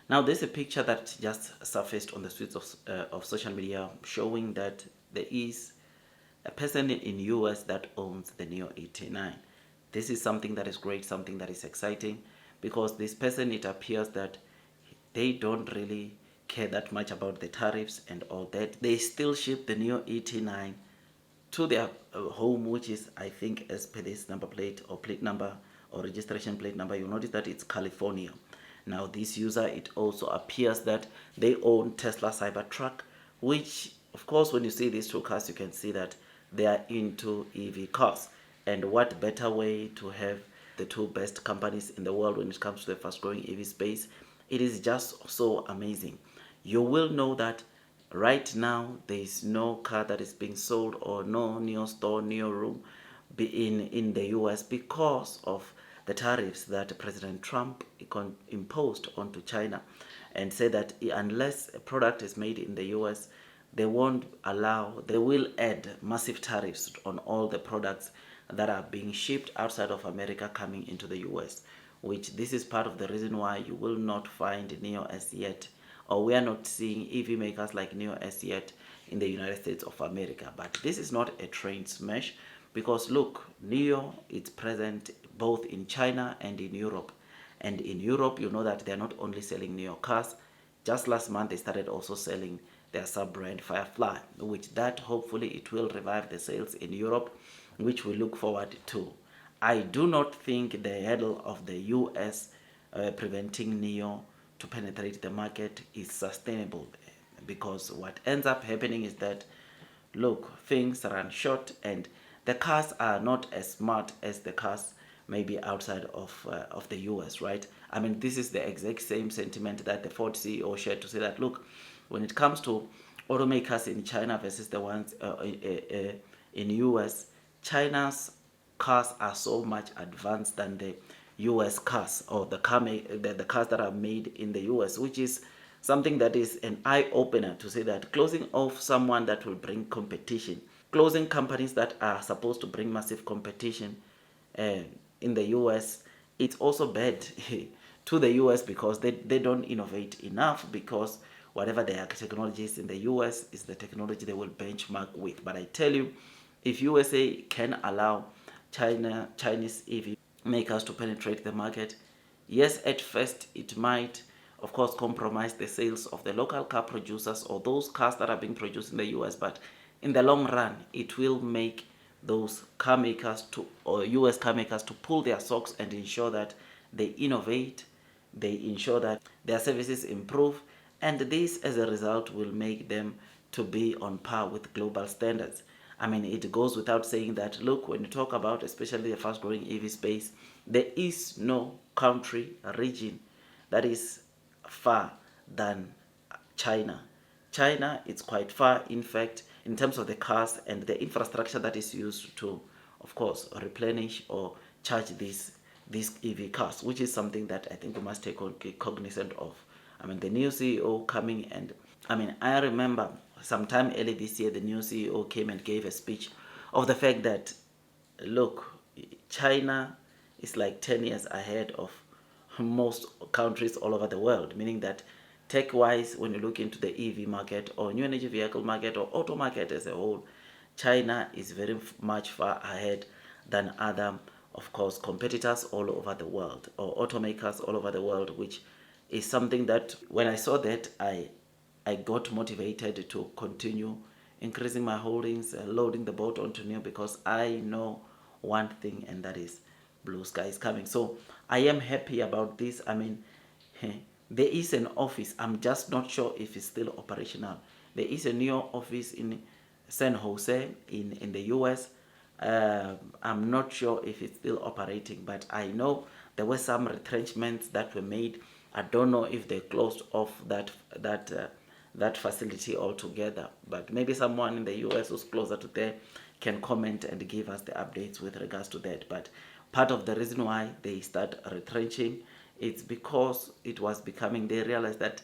Now, there's a picture that just surfaced on the streets of social media showing that there is a person in US that owns the Neo 89. This is something that is great, something that is exciting, because this person, it appears that they don't really care that much about the tariffs and all that. They still ship the Neo 89 to their home, which is, I think, as per this number plate or plate number or registration plate number, you notice that it's California. Now, this user, it also appears that they own Tesla Cybertruck, which, of course, when you see these two cars, you can see that they are into EV cars. And what better way to have the two best companies in the world when it comes to the fast growing EV space? It is just so amazing. You will know that right now there is no car that is being sold or no Neo store, Neo room in the US because of the tariffs that President Trump imposed onto China, and said that unless a product is made in the US, they will add massive tariffs on all the products that are being shipped outside of America coming into the US, which this is part of the reason why you will not find Neo as yet, or we are not seeing EV makers like Neo as yet in the United States of America. But this is not a train smash, because look, Neo is present both in China and in Europe. And in Europe, you know that they're not only selling Neo cars. Just last month, they started also selling their sub-brand Firefly, which that hopefully it will revive the sales in Europe, which we look forward to. I do not think the hurdle of the US preventing Neo to penetrate the market is sustainable, because what ends up happening is that, look, things run short and the cars are not as smart as the cars maybe outside of the US, right? I mean, this is the exact same sentiment that the Ford CEO shared, to say that, look, when it comes to automakers in China versus the ones in US, China's cars are so much advanced than the US cars, or the cars that are made in the US, which is something that is an eye-opener, to say that closing off someone that will bring competition, closing companies that are supposed to bring massive competition in the US, it's also bad to the US, because they don't innovate enough, because whatever their technology is in the US is the technology they will benchmark with. But I tell you, if USA can allow Chinese EV makers to penetrate the market, yes, at first it might, of course, compromise the sales of the local car producers or those cars that are being produced in the US, but in the long run, it will make those car makers or US car makers to pull their socks and ensure that they innovate, they ensure that their services improve, and this as a result will make them to be on par with global standards. I mean, it goes without saying that, look, when you talk about especially the fast growing EV space, there is no country, region that is far than China. China is quite far, in fact, in terms of the cars and the infrastructure that is used to, of course, replenish or charge these EV cars, which is something that I think we must take cognizant of. I mean, the new CEO coming, and I mean, I remember sometime early this year, the new CEO came and gave a speech of the fact that, look, China is like 10 years ahead of most countries all over the world, meaning that tech-wise, when you look into the EV market or new energy vehicle market or auto market as a whole, China is very much far ahead than other, of course, competitors all over the world, or automakers all over the world, which is something that when I saw that, I got motivated to continue increasing my holdings, loading the boat onto Neo, because I know one thing, and that is blue sky is coming. So I am happy about this. I mean, there is an office. I'm just not sure if it's still operational. There is a Neo office in San Jose in the US. I'm not sure if it's still operating, but I know there were some retrenchments that were made. I don't know if they closed off that facility altogether, but maybe someone in the US who's closer to there can comment and give us the updates with regards to that. But part of the reason why they start retrenching, it's because it was becoming, they realized that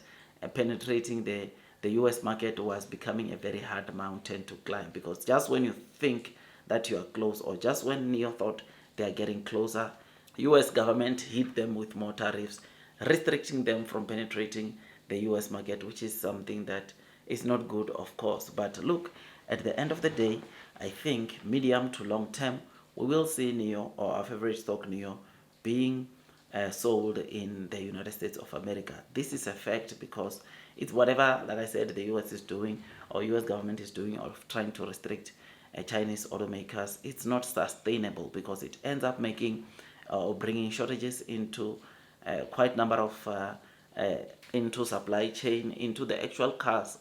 penetrating the US market was becoming a very hard mountain to climb, because just when you think that you are close, or just when Neo thought they are getting closer, US government hit them with more tariffs, restricting them from penetrating the US market, which is something that is not good, of course. But look, at the end of the day, I think medium to long term, we will see NEO, or our favorite stock NEO, being sold in the United States of America. This is a fact because it's whatever, like I said, the US is doing, or US government is doing, or trying to restrict Chinese automakers. It's not sustainable because it ends up making or bringing shortages into quite number of into supply chain, into the actual cars.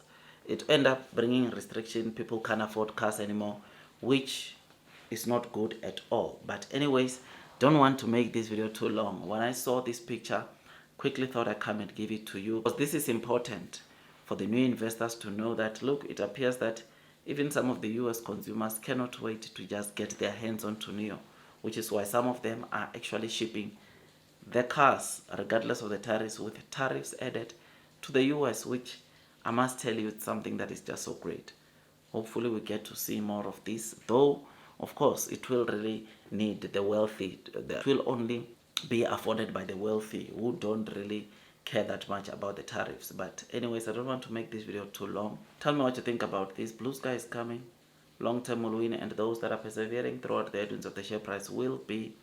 It end up bringing restriction. People can't afford cars anymore, which is not good at all. But anyways, don't want to make this video too long. When I saw this picture, quickly thought I'd come and give it to you because this is important for the new investors to know that, look, it appears that even some of the US consumers cannot wait to just get their hands onto NEO, which is why some of them are actually shipping their cars, regardless of the tariffs, with tariffs added to the US, which I must tell you, it's something that is just so great. Hopefully we get to see more of this, though of course it will really need the wealthy. It will only be afforded by the wealthy who don't really care that much about the tariffs. But anyways, I don't want to make this video too long. Tell me what you think about this. Blue sky is coming, long term will win, and those that are persevering throughout the headwinds of the share price will be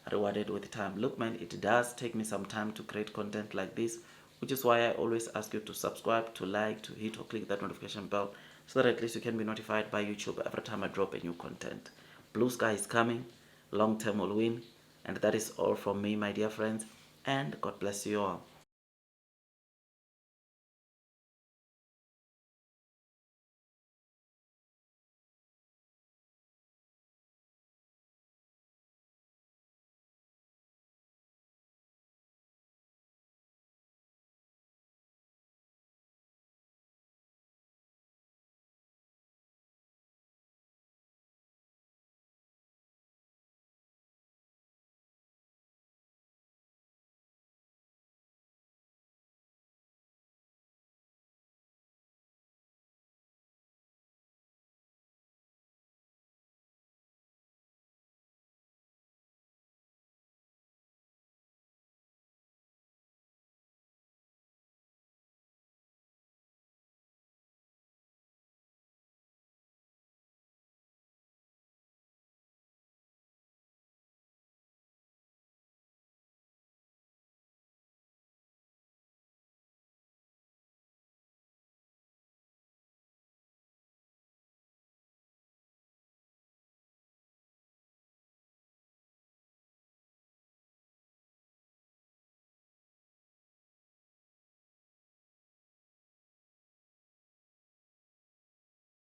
rewarded with time. Look man, it does take me some time to create content like this, which is why I always ask you to subscribe, to like, to hit or click that notification bell, so that at least you can be notified by YouTube every time I drop a new content. Blue sky is coming, long term will win, and that is all from me, my dear friends, and God bless you all.